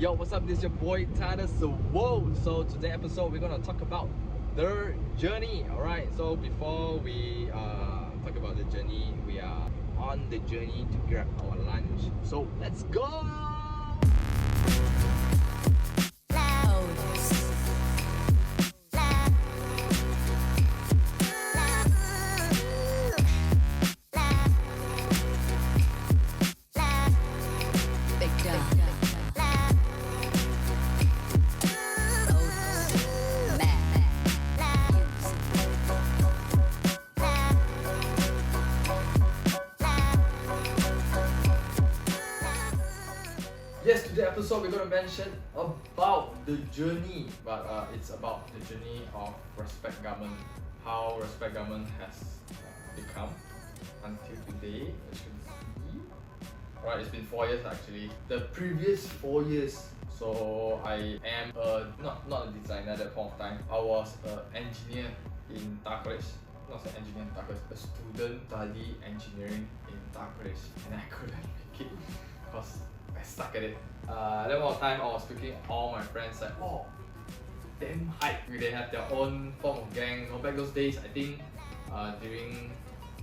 Yo, what's up? This is your boy continously. So today episode we're gonna talk about the journey. Alright, so before we talk about the journey, we are on the journey to grab our lunch. So let's go! Yes, today episode we're gonna mention about the journey, but it's about the journey of respect government, how respect government has become until today. As you can see, right, it's been 4 years actually. The previous 4 years, so I am not a designer at that point of time. I was an engineer in Tar College. Not an engineer in Tar College, a student study engineering in Tar College, and I couldn't make it because I stuck at it. At that point of time, I was speaking all my friends like, oh, damn hype. They have their own form of gang. So back those days, I think during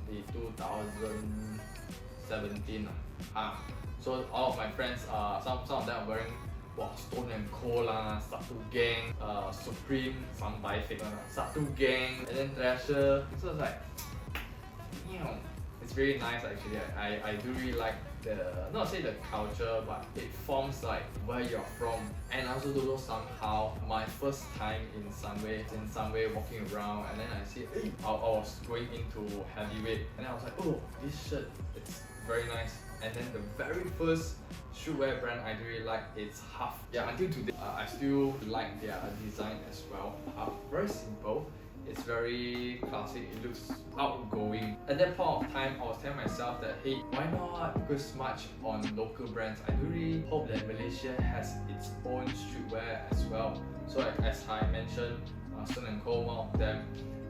the 2017, so all of my friends, some of them are wearing Stone and Cold Satu Gang, Supreme, some by fake one, Satu Gang, and then Thrasher. So it's like, it's very nice actually. I do really like not say the culture, but it forms like where you're from. And I also don't know, somehow my first time in Sunway walking around, and then I see I was going into heavyweight, and then I was like, oh, this shirt, it's very nice. And then the very first shoewear brand I really like is Huff. Yeah, until today I still like their design as well. Huff, very simple. It's very classic, it looks outgoing. At that point of time, I was telling myself that, hey, why not focus much on local brands? I do really hope that Malaysia has its own streetwear as well. So as I mentioned, Stone and Cold, one of them.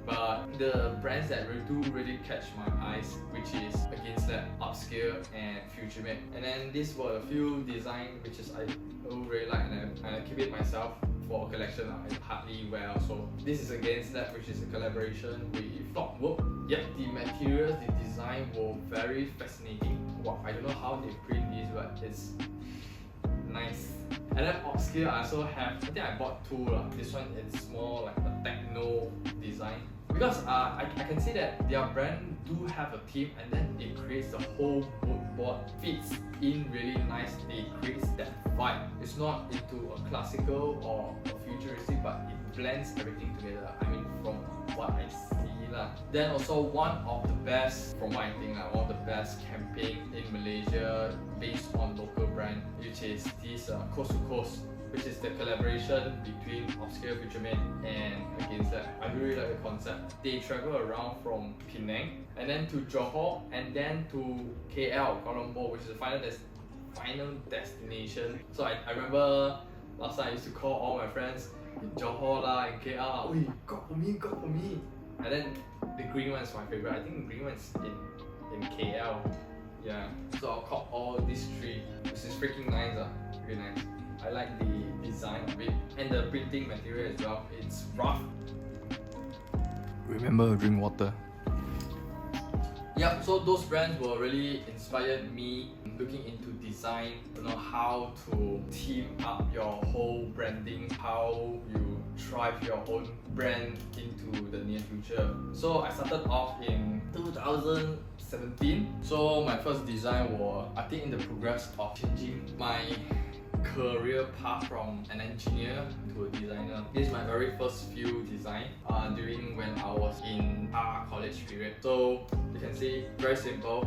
But the brands that do really catch my eyes, which is against that Upscale and Future Mate. And then these were a few designs which is I do really like, and I keep it myself for a collection I hardly wear. So this is against that, which is a collaboration with Clockwork. Yep, the materials, the design were very fascinating. Wow, I don't know how they print these, but it's nice. And then Upscale, I also have, I think I bought two. This one is more like a techno design. Because I can see that their brand do have a theme, and then it creates the whole mood board, fits in really nicely, it creates that vibe. It's not into a classical or a futuristic, but it blends everything together. I mean, from what I see lah. Then also one of the best, from what I think, one of the best campaign in Malaysia based on local brand, which is this Coast to Coast, which is the collaboration between Upscale, Future Mate and Against That. I really like the concept. They travel around from Penang and then to Johor and then to KL, Kuala Lumpur, which is the final destination. So I remember last time I used to call all my friends in Johor in KL, oi, got for me. And then the green one is my favorite. I think the green one is in KL. Yeah. So I'll call all these three. This is freaking nice, really nice. I like the design of it and the printing material as well. It's rough. Remember, drink water. Yep, so those brands were really inspired me looking into design, how to team up your whole branding, how you drive your own brand into the near future. So I started off in 2017. So my first design was, I think, in the progress of changing my career path from an engineer to a designer. This is my very first few design during when I was in our college period. So you can see, very simple.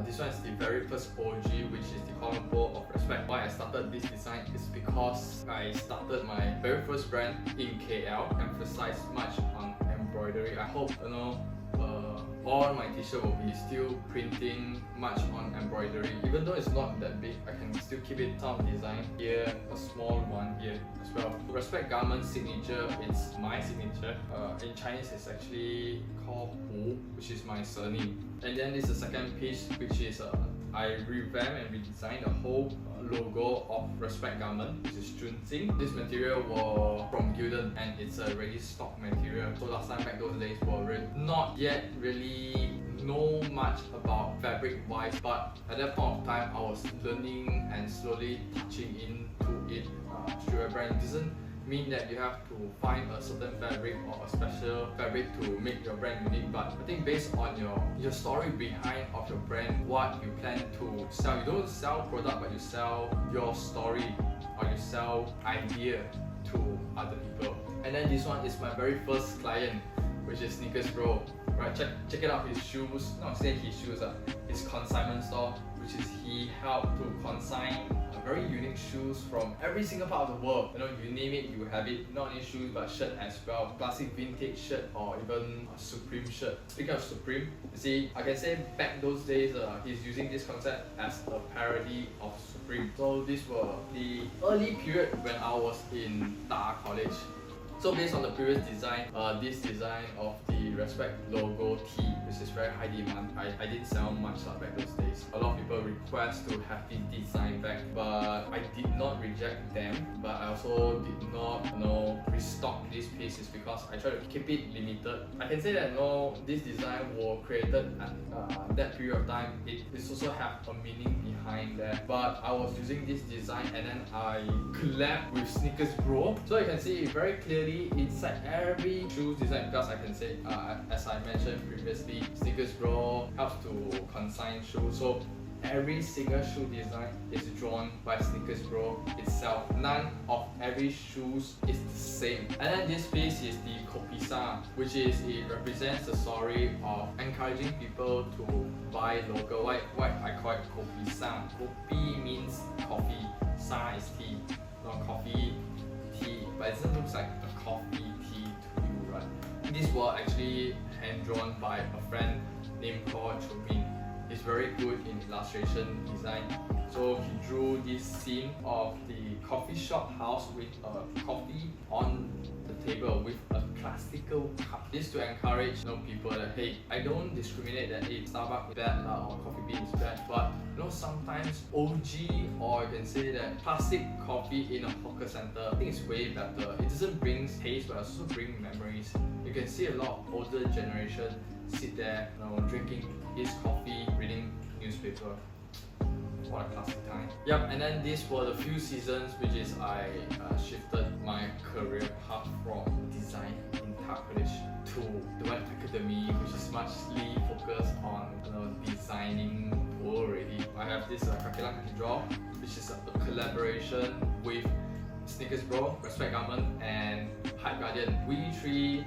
This one is the very first OG, which is the Kuala Lumpur of Respect. Why I started this design is because I started my very first brand in KL, emphasized much on embroidery. I hope all my t-shirt will be still printing much on embroidery. Even though it's not that big, I can still keep it some design here, a small one here as well. Respect Garment signature, it's my signature. In Chinese, it's actually called Hu, which is my surname. And then this is the second piece, which is I revamped and redesigned the whole logo of Respect Garment, which is Junxing. This material was from Gildan and it's a ready stock material. So last time back those days were not yet really know much about fabric wise, but at that point of time I was learning and slowly touching into it. Streetwear brand doesn't mean that you have to find a certain fabric or a special fabric to make your brand unique, but I think based on your story behind of your brand, what you plan to sell. You don't sell product, but you sell your story or you sell idea to other people. And then this one is my very first client, which is Sneakers Bro. Right, check it out, his shoes, not say his shoes, his consignment store, which is he helped to consign very unique shoes from every single part of the world. You know, you name it, you have it. Not only shoes, but shirt as well. Classic vintage shirt or even a Supreme shirt. Speaking of Supreme, you see, I can say back those days, he's using this concept as a parody of Supreme. So these were the early period when I was in Da College. So based on the previous design, this design of the Respect logo tee, which is very high demand, I didn't sell much back those days. A lot of people request to have this design back, but I did not reject them, but I also did not restock these pieces because I try to keep it limited. I can say that this design was created at that period of time. It also have a meaning behind that, but I was using this design and then I collab with Sneakers Bro. So you can see very clearly inside every shoe design, because I can say as I mentioned previously, Sneakers Bro helps to consign shoes. So every single shoe design is drawn by Sneakers Bro itself. None of every shoes is the same. And then this piece is the Kopisa, which is, it represents the story of encouraging people to buy local. Why I call it Kopisa. Kopi means coffee, sa is tea, not coffee, tea, but it doesn't look like a coffee tea to you, right? This was actually hand drawn by a friend named called Chumin. He's very good in illustration design. So he drew this scene of the coffee shop house with a coffee on the table with a classical cup. This to encourage people that hey, I don't discriminate that hey, Starbucks is bad or Coffee Bean is bad, but sometimes OG, or you can say that classic coffee in a hawker center, I think it's way better. It doesn't bring taste, but it also brings memories. You can see a lot of older generation sit there, drinking his coffee, reading newspaper. What a classic time. Yep, and then these were the few seasons which is I shifted my career path from design in college to the Web Academy, which is muchly focused on designing already. I have this Kakilang Kaki Draw, which is a collaboration with Sneakers Bro, Respect Garment, and Hype Guardian. We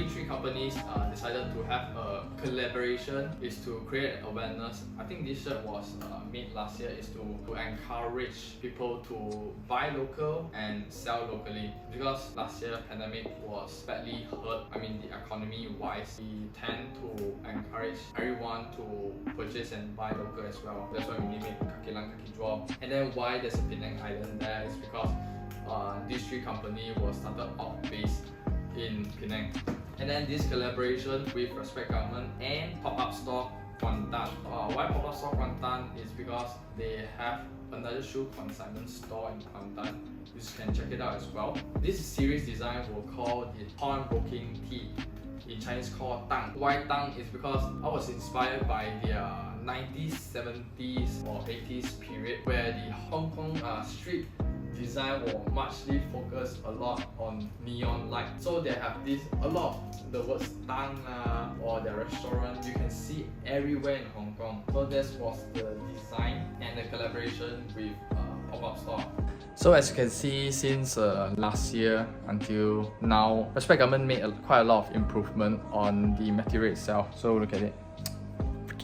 three companies decided to have a collaboration is to create awareness. I think this shirt was made last year is to encourage people to buy local and sell locally, because last year pandemic was badly hurt. I mean the economy wise, we tend to encourage everyone to purchase and buy local as well. That's why we name it Kakilang Kaki Draw. And then why there's a Penang Island there is because these three companies were started off based in Penang. And then this collaboration with Respect Garment and pop-up store Kuantan. Why pop-up store Kuantan is because they have another shoe consignment store in Kuantan. You can check it out as well. This series design will call the pawnbroking tee. In Chinese called Tang. Why Tang is because I was inspired by the 90s, 70s or 80s period where the Hong Kong street design will muchly focus a lot on neon light. So they have a lot of the words Tang or their restaurant you can see everywhere in Hong Kong. So this was the design and the collaboration with pop-up store. So as you can see, since last year until now, Respect Garment made quite a lot of improvement on the material itself. So look at it.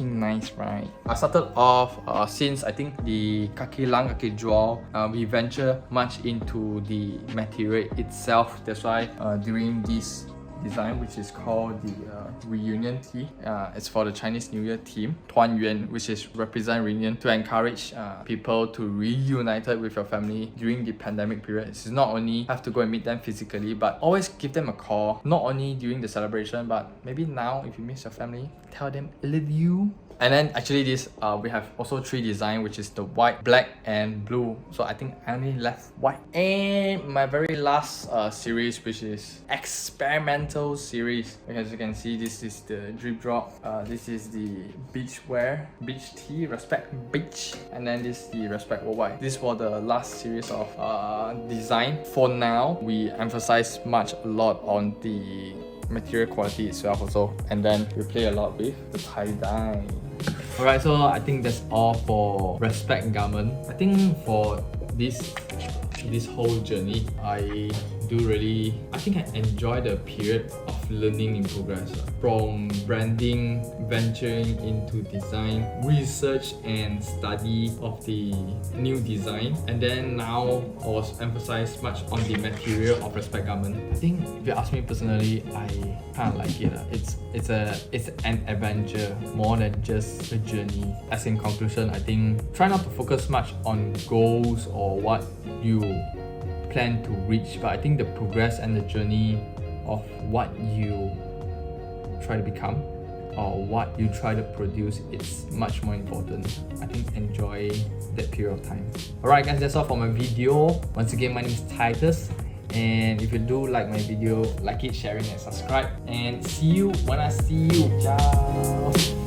Nice, right? I started off since I think the Kakilang Kaki Draw, we venture much into the material itself. That's why during this design, which is called the reunion tee, it's for the Chinese New Year theme, Tuan Yuan, which is represent reunion to encourage people to reunite with your family during the pandemic period. It's not only have to go and meet them physically, but always give them a call, not only during the celebration, but maybe now if you miss your family, tell them I love you. And then actually this we have also 3 design, which is the white, black and blue. So I think I only left white. And my very last series, which is experimental series. As you can see, this is the drip drop, this is the beach wear, beach tee, respect beach, and then this is the respect worldwide. This was the last series of design. For now, we emphasize a lot on the material quality itself also, and then we play a lot with the tie-dye. Alright, so I think that's all for respect garment. I think for this whole journey, I think I enjoy the period of learning in progress. From branding, venturing into design, research and study of the new design, and then now I was emphasized much on the material of respect garment. I think if you ask me personally, I kind of like it. It's an adventure more than just a journey. As in conclusion, I think try not to focus much on goals or what you plan to reach, but I think the progress and the journey of what you try to become or what you try to produce is much more important. I think enjoy that period of time. Alright guys, that's all for my video. Once again, my name is Titus, and if you do like my video, like it, sharing and subscribe, and see you when I see you. Ciao.